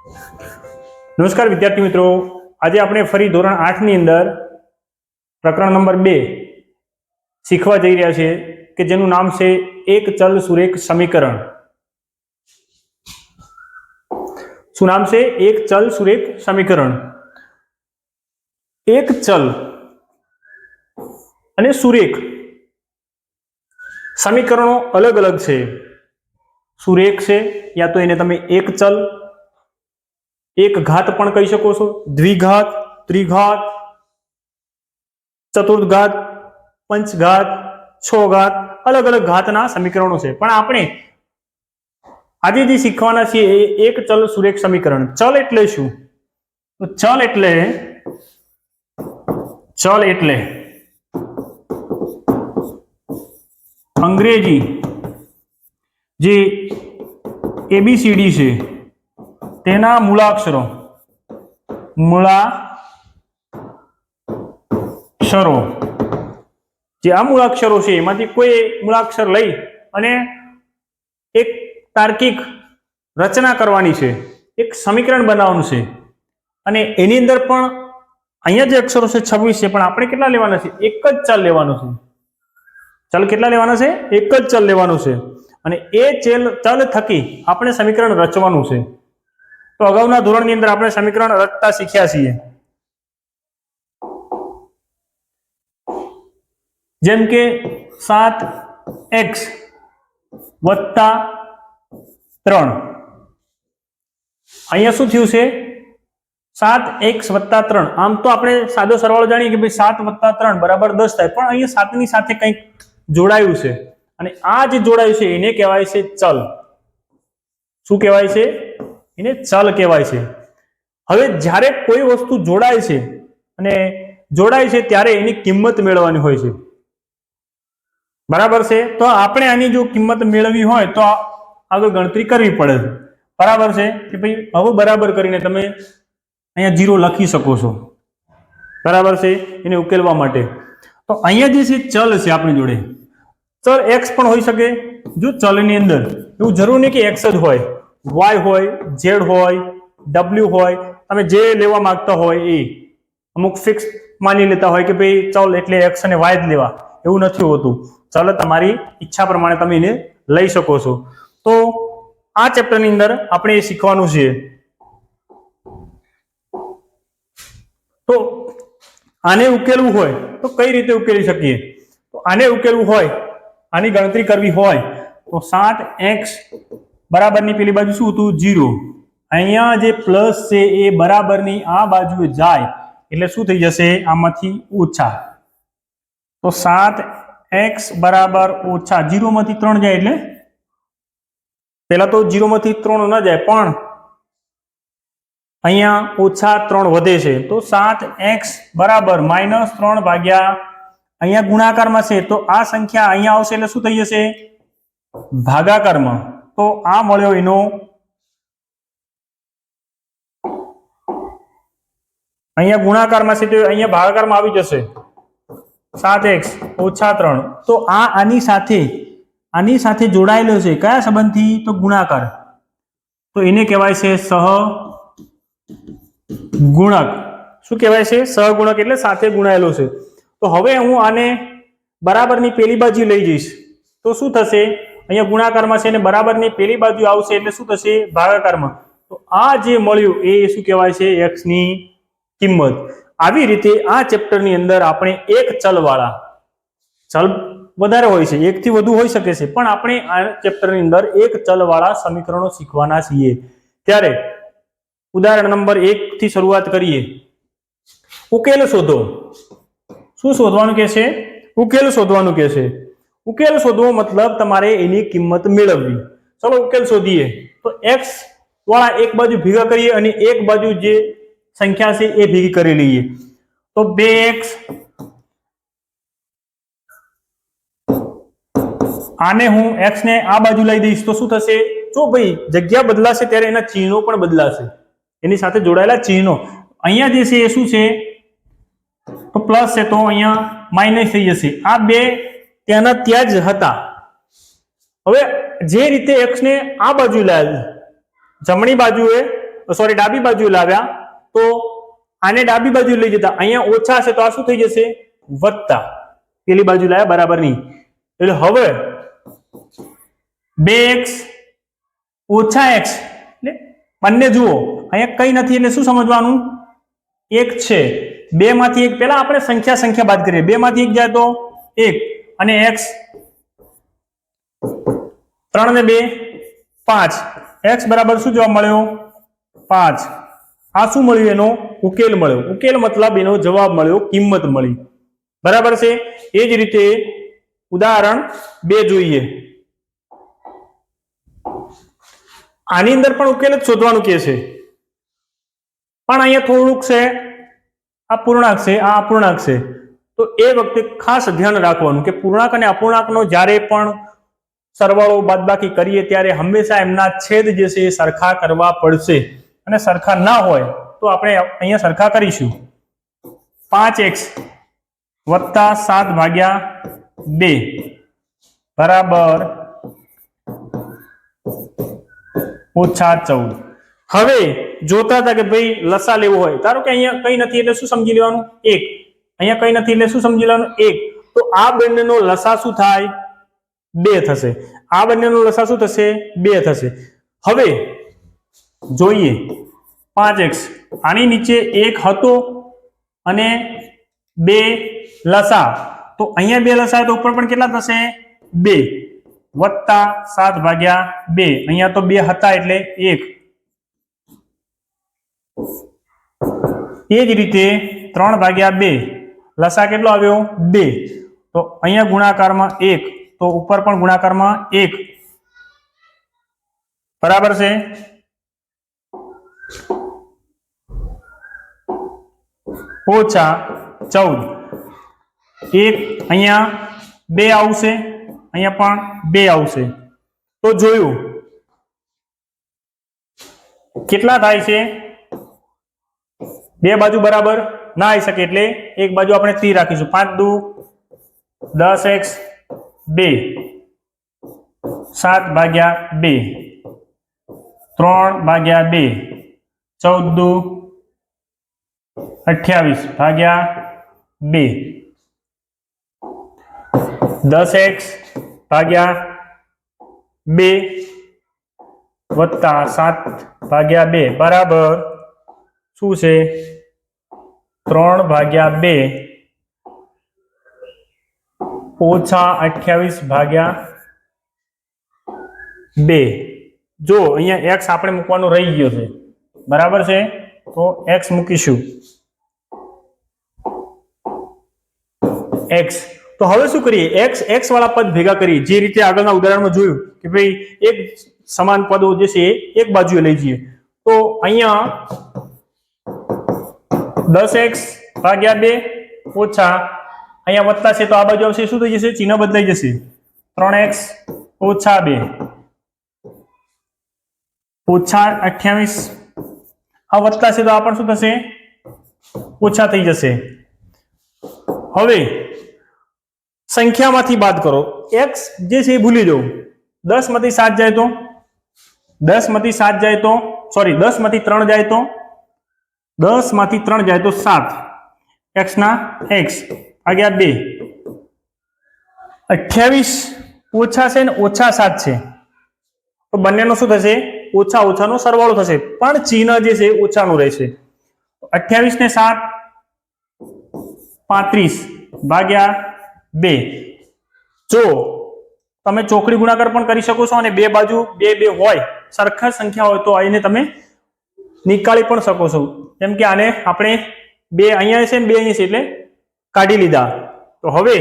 નમસ્કાર વિદ્યાર્થી મિત્રો, આજે આપણે ફરી ધોરણ 8 ની અંદર પ્રકરણ નંબર 2 શીખવા જઈ રહ્યા છીએ કે જેનું નામ છે એક ચલ સુરેખ સમીકરણ. શું નામ છે? એક ચલ સુરેખ સમીકરણ. એક ચલ અને સુરેખ સમીકરણો અલગ અલગ છે. સુરેખ છે યા તો એને તમે એક ચલ, એક ઘાત પણ કહી શકો છો, દ્વિઘાત, ત્રિઘાત, ચતુર્ઘાત, પંચઘાત, છઘાત, અલગ અલગ ઘાતના સમીકરણો છે. પણ આપણે આજે જે શીખવાના છીએ એ એક ચલ સુરેખ સમીકરણ. ચલ એટલે શું? તો ચલ એટલે અંગ્રેજી જે ABCD છે તેના મૂળાક્ષરો જે આ મૂળાક્ષરો છે એમાંથી કોઈ મૂળાક્ષર લઈ અને એક તાર્કિક રચના કરવાની છે, એક સમીકરણ બનાવવાનું છે. અને એની અંદર પણ અહીંયા જે અક્ષરો છે 26 છે, પણ આપણે કેટલા લેવાના છે? એક જ ચલ લેવાનો છે. ચલ કેટલા લેવાના છે? એક જ ચલ લેવાનું છે. અને એ ચલ થકી આપણે સમીકરણ રચવાનું છે. તો અગાઉના ધોરણની અંદર આપણે સમીકરણ રચતા શીખ્યા છીએ. જેમ કે 7x + 3. અહીંયા શું થયું છે? 7x + 3. આમ તો આપણે સાદો સરવાળો જાણીએ કે ભાઈ 7 + 3 = 10 થાય, પણ અહીંયા 7 ની સાથે કંઈક જોડાયું છે અને આ જે જોડાયું છે એને કહેવાય છે ચલ. શું કહેવાય છે? એને ચલ કહેવાય છે. હવે જ્યારે કોઈ વસ્તુ જોડાય છે અને જોડાય છે ત્યારે એની કિંમત મેળવવાની હોય છે. બરાબર છે? તો આપણે આની જો કિંમત મેળવવી હોય તો આગળ ગણતરી કરવી પડે છે. બરાબર છે કે ભાઈ હવે બરાબર કરીને તમે અહીંયા 0 લખી શકો છો. બરાબર છે? એને ઉકેલવા માટે તો અહીંયા જે છે ચલ છે આપણી જોડે. ચલ x પણ હોઈ શકે. જો ચલની અંદર એવું જરૂર નહીં કે x જ હોય, y હોય, z હોય, w હોય, તમે જે લેવા માંગતા હોય એ અમુક ફિક્સ માની લેતા હોય કે ભાઈ ચલ એટલે x અને y જ લેવા. એવું નથી હોતું. ચલ તમારી ઈચ્છા પ્રમાણે તમે એને લઈ શકો છો. તો આ ચેપ્ટરની અંદર આપણે એ શીખવાનું છે. તો આને ઉકેલવું હોય તો કઈ રીતે ઉકેલી શકીએ? તો આને ઉકેલવું હોય, આની ગણતરી કરવી હોય તો 7x બરાબરની પેલી બાજુ શું હતું? 0. અહીંયા જે પ્લસ છે એ બરાબરની આ બાજુએ જાય એટલે શું થઈ જશે? આમાંથી ઓછા. તો 7x = -0 માંથી 3 જાય એટલે પેલા તો 0 માંથી 3 ન જાય, પણ અહીંયા -3 વધે છે. તો 7x = -3 ભાગ્યા અહીંયા ગુણાકારમાં છે તો આ સંખ્યા અહીંયા આવશે એટલે શું થઈ જશે? ભાગાકારમાં. તો આ મળ્યો એનો અહીંયા ગુણાકારમાં છે તો અહીંયા ભાગાકારમાં આવી જશે 7x - 3. તો આ આની સાથે જોડાયેલો છે. કયા સંબંધથી? તો ગુણાકાર. તો એને કહેવાય છે સહગુણક. શું કહેવાય છે? સહગુણક એટલે સાથે ગુણાયેલો છે. તો હવે હું આને બરાબરની પેલી બાજુ લઈ જઈશ તો શું થશે? અહીંયા ગુણાકારમાં છે અને બરાબરની પેલી બાજુ આવશે એટલે શું થશે? ભાગાકારમાં. તો આ જે મળ્યું એ શું કહેવાય છે? x ની કિંમત. આવી રીતે આ ચેપ્ટરની અંદર આપણે એક ચલવાળા, ચલ વધારે હોય છે, એકથી વધુ હોઈ શકે છે, પણ આપણે આ ચેપ્ટરની અંદર એક ચલવાળા સમીકરણો શીખવાના છીએ. ત્યારે ઉદાહરણ નંબર 1 થી શરૂઆત કરીએ. ઉકેલ શોધો. શું શોધવાનું કે છે? ઉકેલ શોધવાનું કે છે. ઉકેલ શોધવો મતલબ તમારે એની કિંમત મેળવવી. ચલો ઉકેલ શોધીએ. તો x વાળા એક બાજુ ભેગા કરીએ અને એક બાજુ જે સંખ્યા છે એ ભેગી કરી લઈએ. તો 2x, આને હું x ને આ બાજુ લઈ દઈશ તો શું થશે? જો ભાઈ જગ્યા બદલાશે ત્યારે એના ચિહ્નો પણ બદલાશે, એની સાથે જોડાયેલા ચિહ્નો. અહીંયા જે છે એ શું છે? તો પ્લસ છે તો અહીંયા માઇનસ થઈ જશે. આ બે ત્યાંના ત્યાં જ હતા. હવે જે રીતે x ને આ બાજુ લાવ્યા, જમણી બાજુએ સોરી ડાબી બાજુ લાવ્યા તો આને ડાબી બાજુ લઈ જતા અહીંયા ઓછા છે તો આ શું થઈ જશે વત્તા, પેલી બાજુ લાવ્યા બરાબર નહીં, એટલે હવે 2x ઓછા x એટલે બંને જુઓ અહીંયા કઈ નથી એટલે શું સમજવાનું 1 છે, 2 માંથી 1 પહેલા આપણે સંખ્યા બાદ કરીએ, 2 માંથી 1 જાય તો 1 અને x 3 ને 2 5, x બરાબર શું જવાબ મળ્યો 5. આ શું મળ્યું એનો ઉકેલ મળ્યો, ઉકેલ મતલબ એનો જવાબ મળ્યો, કિંમત મળી, બરાબર છે. એ જ રીતે ઉદાહરણ 2 જોઈએ, આની અંદર પણ ઉકેલ જ શોધવાનું કે છે, પણ અહીંયા થોડુંક છે આ પૂર્ણાંક છે આ અપૂર્ણાંક છે, તો એ વખતે ખાસ ધ્યાન રાખવાનું કે પૂર્ણાંક અને અપૂર્ણાંકનો જ્યારે પણ સરવાળો બાદબાકી કરીએ ત્યારે હંમેશા એમના છેદ જે છે એ સરખા કરવા પડશે, અને સરખા ના હોય તો આપણે અહીંયા સરખા કરીશું. 5x વત્તા 7/2 બરાબર -14. હવે જોતા હતા કે ભાઈ લસા લેવો હોય, ધારો કે અહીંયા કઈ નથી એટલે શું સમજી લેવાનું 1, અહીંયા કઈ નથી એટલે શું સમજી લેવાનું 1, તો આ બંનેનો લસા શું થાય 2 થશે, આ બંનેનો લસા શું થશે 2 થશે. હવે જોઈએ 5x આની નીચે 1 હતો અને 2 લસા, તો અહીંયા 2 લસા તો ઉપર પણ કેટલા થશે 2 વત્તા 7/2, અહીંયા તો 2 હતા એટલે 1. એ જ રીતે 3/2 લસા કેટલો આવ્યો 2, તો અહીંયા ગુણાકારમાં 1 તો ઉપર પણ ગુણાકારમાં 1, બરાબર છે. -14, 1 અહીંયા 2 આવશે, અહીંયા પણ 2 આવશે, તો જોયું કેટલા થાય છે, બે બાજુ બરાબર ના આવી શકે એટલે એક બાજુ આપણે 3 રાખીશું. 5 દુ 10x 2 7/2 3/2 14 દુ 28/2 10x ભાગ્યા 2 વત્તા 7/2 બરાબર શું છે 3/2 ઓછા 28/2. જો અહીંયા x આપણે મૂકવાનો રહી ગયો છે, બરાબર છે, તો x મૂકીશું x. તો હવે શું કરીએ, x વાળા પદ ભેગા કરીએ, જે રીતે આગળના ઉદાહરણમાં જોયું કે ભાઈ એક સમાન પદો જે છે એક બાજુએ લઈ જઈએ. તો અહીંયા 10x/2 ઓછા અહીંયા વત્તા છે તો આ બાજુ આવશે શું થઈ જશે, ચિહ્ન બદલાઈ જશે, 3x - 2 ઓછા 28. આ વત્તા છે તો આ પણ શું થશે, ઓછા થઈ જશે. હવે સંખ્યામાંથી બાદ કરો, x જે છે એ ભૂલી જાઓ, 10 માંથી 7 જાય તો 10 માંથી 7 જાય તો સોરી 10 માંથી 3 જાય તો 10 માંથી 3 જાય તો 7 x ના x ભાગ્યા 2. 28 ઓછા છે ને ઓછા 7 છે તો બંનેનો શું થશે, ઓછા ઓછાનો સરવાળો થશે, પણ ચિહ્ન જે છે ઓછાનું રહેશે. 28 ને 7 35/2. જો તમે ચોકડી ગુણાકાર પણ કરી શકો છો અને બે બાજુ 2 હોય, સરખા સંખ્યા હોય તો આને તમે નીકાળી પણ શકો છો. જેમ કે આને આપણે 2 અહીંયા છે ને 2 અહીંયા છે એટલે કાઢી લીધા. તો હવે